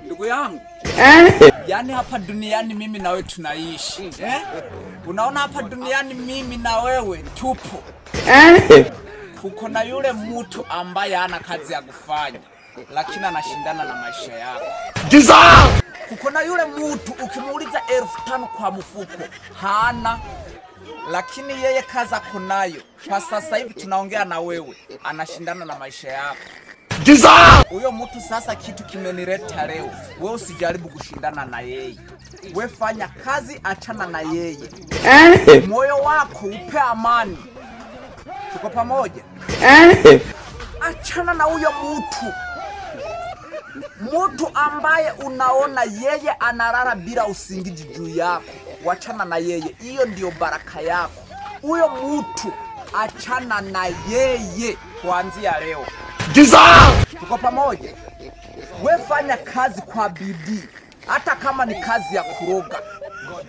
Ndugu yangu, yani hapa duniani mimi na wewe tunaishi. Unaona hapa duniani mimi na wewe tupo. Kuko na yule mtu ambaye hana kazi ya kufanya, lakini anashindana na maisha yako. Kuko na yule mtu ukimuuliza 1500 kwa mfuko hana, lakini yeye kaza kunayo. Kwa sasa hivi tunaongea na wewe, anashindana na maisha yako. Huyo mtu sasa kitu kimenileta leo. Wewe usijaribu kushindana na yeye. Wewe fanya kazi, achana na yeye. Moyo wako upe amani. Tuko pamoja? Achana na huyo mtu. Mtu ambaye unaona yeye analala bila usingizi juu yako. Wachana na yeye. Hiyo ndio baraka yako. Huyo mtu achana na yeye kuanzia leo. Tuko pamoja? Wewe fanya kazi kwa bidii, hata kama ni kazi ya kuroga.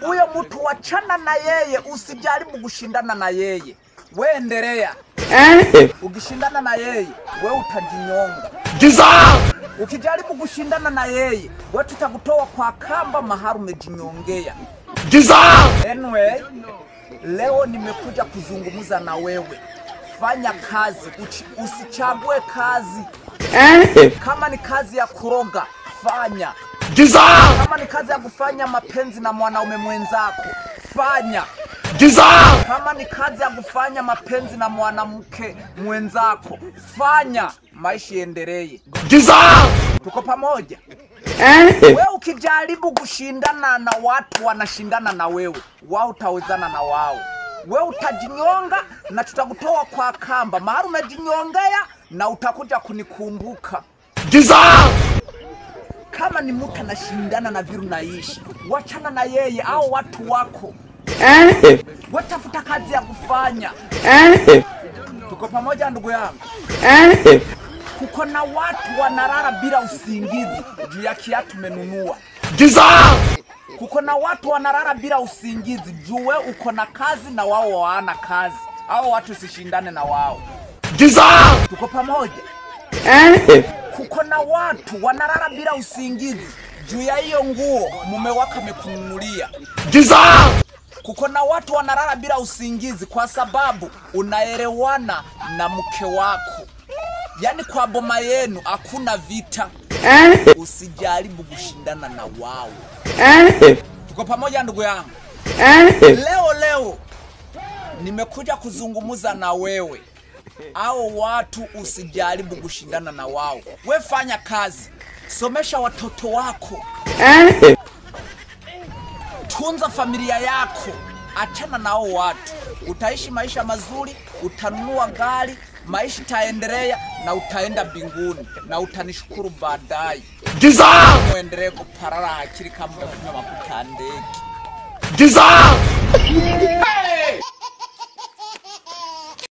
Huyo mtu wachana na yeye, usijaribu kushindana na yeye. Wewe endelea. Ukishindana na yeye, wewe utajinyonga. Ukijaribu kushindana na yeye, wewe tutakutoa kwa kamba mahali umejinyongea. Anyway, leo nimekuja kuzungumza na wewe. Fanya kazi, usichague kazi. Kama ni kazi ya kuroga, fanya. Kama ni kazi ya kufanya mapenzi na mwanaume mwenzako, fanya. Kama ni kazi ya kufanya mapenzi na mwanamke mwenzako, fanya. Maisha yaendelee. Tuko pamoja? Wewe ukijaribu kushindana na watu wanashindana na wewe, wao utawezana na wao. Wewe utajinyonga na tutakutoa kwa kamba mahali umejinyongea, na utakuja kunikumbuka. Kama ni mtu anashindana na viru naishi, wachana na yeye au watu wako. Watafuta kazi ya kufanya. Tuko pamoja ndugu yangu? Kuko na watu wanalala bila usingizi juu ya kiatu umenunua. Kuko na watu wanalala bila usingizi juu wewe uko na kazi na wao hawana kazi. Hao watu usishindane na wao. Tuko pamoja? Kuko na watu wanalala bila usingizi juu ya hiyo nguo mume wako amekununulia. Kuko na watu wanalala bila usingizi kwa sababu unaelewana na mke wako. Yani kwa boma yenu hakuna vita. Usijaribu kushindana na wao. Tuko pamoja ndugu yangu? Leo nimekuja kuzungumza na wewe. Hao watu usijaribu kushindana na wao. Wewe fanya kazi. Somesha watoto wako. Tunza familia yako. Achana na hao watu. Utaishi maisha mazuri, utanunua gari, maisha itaendelea na utaenda mbinguni na utanishukuru baadaye. Muendelee kuparara akili kama mnakunywa mafuta ndege.